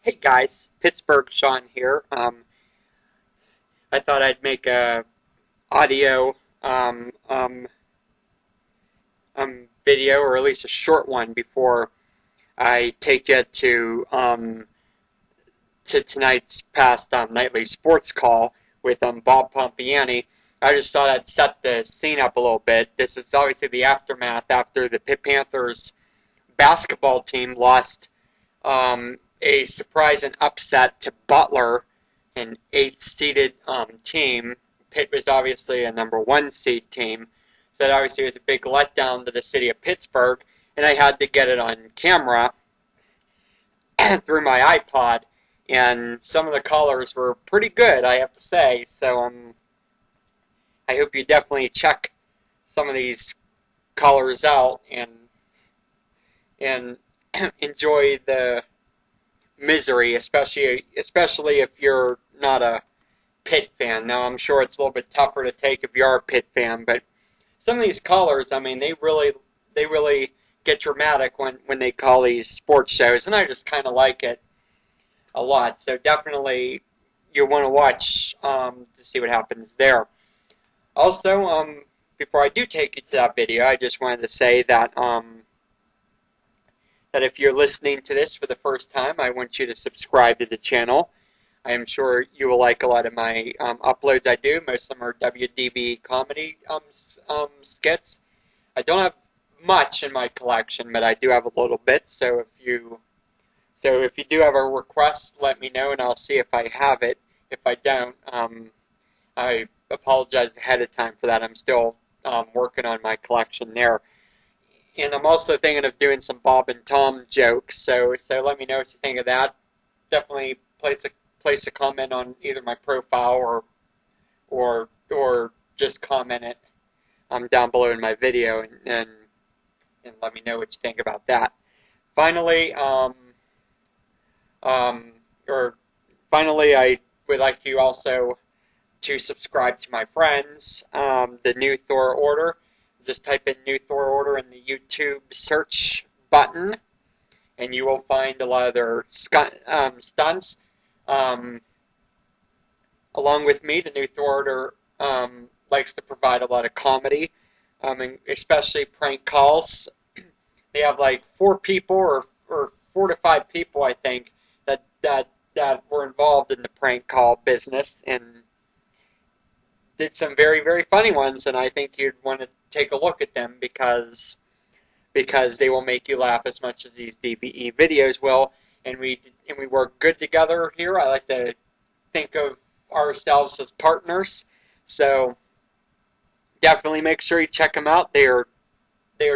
Hey guys, Pittsburgh Sean here. I thought I'd make a audio video, or at least a short one, before I take you to tonight's past nightly sports call with Bob Pompiani. I just thought I'd set the scene up a little bit. This is obviously the aftermath after the Pitt Panthers basketball team lost a surprise and upset to Butler, an eighth-seeded team. Pitt was obviously a number one seed team, so that obviously was a big letdown to the city of Pittsburgh, and I had to get it on camera through my iPod, and some of the callers were pretty good, I have to say, so I hope you definitely check some of these callers out and enjoy the misery, especially if you're not a Pitt fan. Now, I'm sure it's a little bit tougher to take if you are a Pitt fan, but some of these callers, I mean, they really get dramatic when they call these sports shows, and I just kind of like it a lot. So definitely, you want to watch to see what happens there. Also, before I do take you to that video, I just wanted to say that that if you're listening to this for the first time, I want you to subscribe to the channel. I am sure you will like a lot of my uploads I do. Most of them are WDB comedy skits. I don't have much in my collection, but I do have a little bit. So if you do have a request, let me know, and I'll see if I have it. If I don't, I apologize ahead of time for that. I'm still working on my collection there. And I'm also thinking of doing some Bob and Tom jokes, so let me know what you think of that. Definitely place a comment on either my profile or just comment it down below in my video and let me know what you think about that. Finally, I would like you also to subscribe to my friends, the New Thor Order. Just type in New Thor Order in the YouTube search button, and you will find a lot of their stunts. Along with me, the New Thor Order likes to provide a lot of comedy, and especially prank calls. They have like 4 people or 4 to 5 people, I think, that were involved in the prank call business and did some very, very funny ones, and I think you'd want to take a look at them because they will make you laugh as much as these DBE videos will, and we work good together here. I like to think of ourselves as partners, so definitely make sure you check them out. They are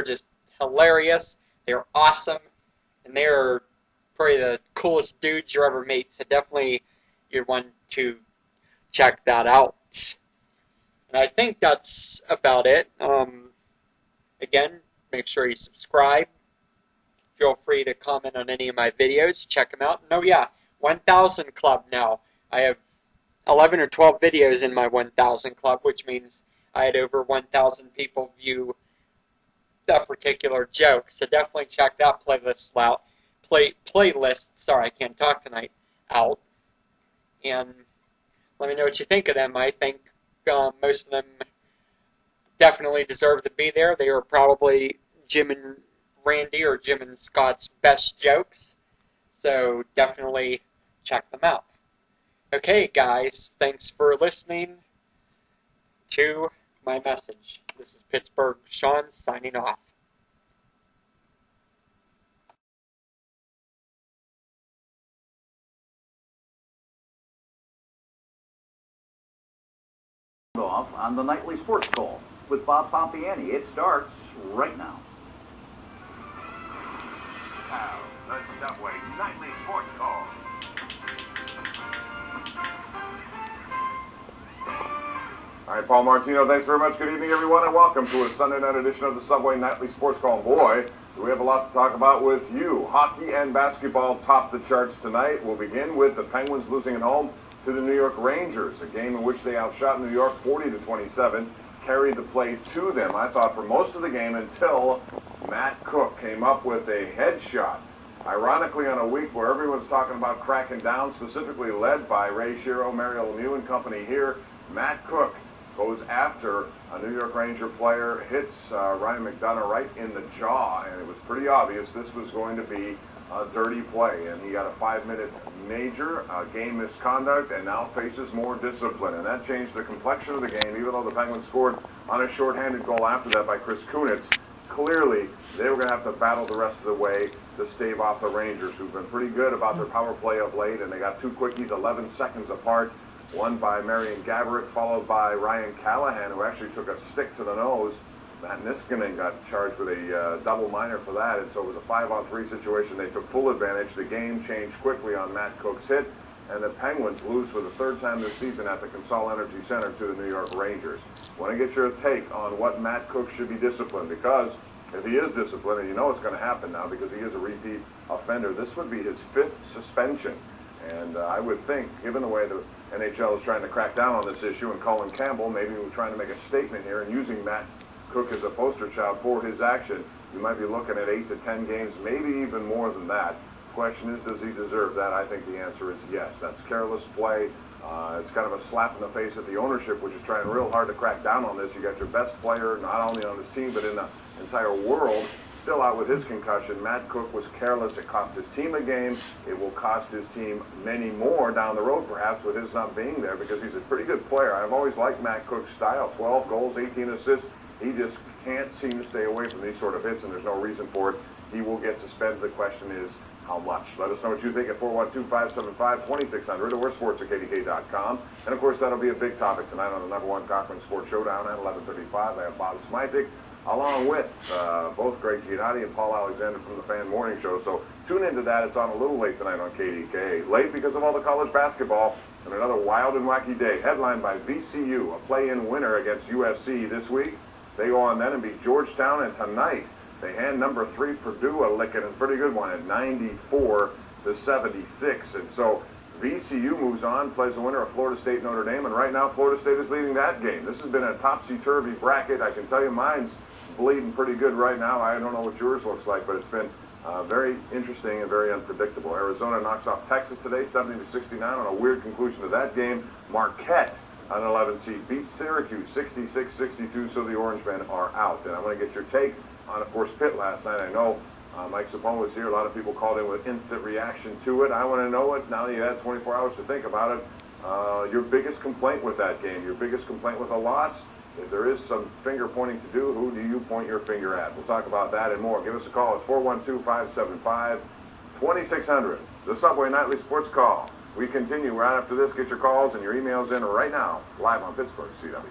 just hilarious. They're awesome, and they are probably the coolest dudes you ever meet. So definitely you'd want to check that out. And I think that's about it. Again, make sure you subscribe. Feel free to comment on any of my videos. Check them out. And oh yeah, 1,000 Club now. I have 11 or 12 videos in my 1,000 Club, which means I had over 1,000 people view that particular joke. So definitely check that playlist out. Playlist. Sorry, I can't talk tonight. Out. And let me know what you think of them. I think most of them definitely deserve to be there. They were probably Jim and Randy or Jim and Scott's best jokes. So definitely check them out. Okay, guys, thanks for listening to my message. This is Pittsburgh Sean signing off. Off on the nightly sports call with Bob Pompiani. It starts right now. Now, the Subway Nightly Sports Call. All right, Paul Martino, thanks very much. Good evening, everyone, and welcome to a Sunday night edition of the Subway Nightly Sports Call. Boy, do we have a lot to talk about with you. Hockey and basketball top the charts tonight. We'll begin with the Penguins losing at home to the New York Rangers, a game in which they outshot New York 40-27, carried the play to them, I thought, for most of the game until Matt Cooke came up with a headshot Ironically, on a week where everyone's talking about cracking down, specifically led by Ray Shero, Mario Lemieux and company here, Matt Cooke goes after a New York Ranger player, hits Ryan McDonough right in the jaw, and it was pretty obvious this was going to be a dirty play, and he got a 5-minute major game misconduct and now faces more discipline, and that changed the complexion of the game. Even though the Penguins scored on a shorthanded goal after that by Chris Kunitz, clearly they were going to have to battle the rest of the way to stave off the Rangers, who've been pretty good about their power play of late, and they got two quickies 11 seconds apart, one by Marion Gaborik, followed by Ryan Callahan, who actually took a stick to the nose. Matt Niskanen got charged with a double minor for that, and so it was a 5-on-3 situation. They took full advantage. The game changed quickly on Matt Cooke's hit, and the Penguins lose for the third time this season at the Consol Energy Center to the New York Rangers. Want to get your take on what Matt Cooke should be disciplined, because if he is disciplined, and you know it's going to happen now because he is a repeat offender, this would be his 5th suspension. And I would think, given the way the NHL is trying to crack down on this issue, and Colin Campbell maybe we're trying to make a statement here and using Matt Cooke as a poster child for his action, you might be looking at 8 to 10 games, maybe even more than that. The question is, does he deserve that? I think the answer is yes. That's careless play. It's kind of a slap in the face at the ownership, which is trying real hard to crack down on this. You got your best player, not only on this team, but in the entire world, still out with his concussion. Matt Cooke was careless. It cost his team a game. It will cost his team many more down the road, perhaps, with his not being there, because he's a pretty good player. I've always liked Matt Cooke's style. 12 goals, 18 assists. He just can't seem to stay away from these sort of hits, and there's no reason for it. He will get suspended. The question is, how much? Let us know what you think at 412-575-2600 or sports@kdk.com. And, of course, that'll be a big topic tonight on the #1 Cochran Sports Showdown at 11:35. I have Bob Smisek, along with both Greg Giannotti and Paul Alexander from the Fan Morning Show. So tune into that. It's on a little late tonight on KDK. Late because of all the college basketball and another wild and wacky day. Headlined by VCU, a play-in winner against USC this week. They go on then and beat Georgetown, and tonight they hand number 3 Purdue a licking, a pretty good one, at 94-76. And so VCU moves on, plays the winner of Florida State Notre Dame, and right now Florida State is leading that game. This has been a topsy-turvy bracket. I can tell you mine's bleeding pretty good right now. I don't know what yours looks like, but it's been very interesting and very unpredictable. Arizona knocks off Texas today, 70-69 on a weird conclusion to that game. Marquette, an 11 seed, beats Syracuse 66-62, so the Orangemen are out. And I want to get your take on, of course, Pitt last night. I know Mike Sapone was here. A lot of people called in with instant reaction to it. I want to know it, now that you had 24 hours to think about it, your biggest complaint with that game, your biggest complaint with a loss. If there is some finger pointing to do, who do you point your finger at? We'll talk about that and more. Give us a call. It's 412-575-2600. The Subway Nightly Sports Call. We continue right after this. Get your calls and your emails in right now, live on Pittsburgh CW.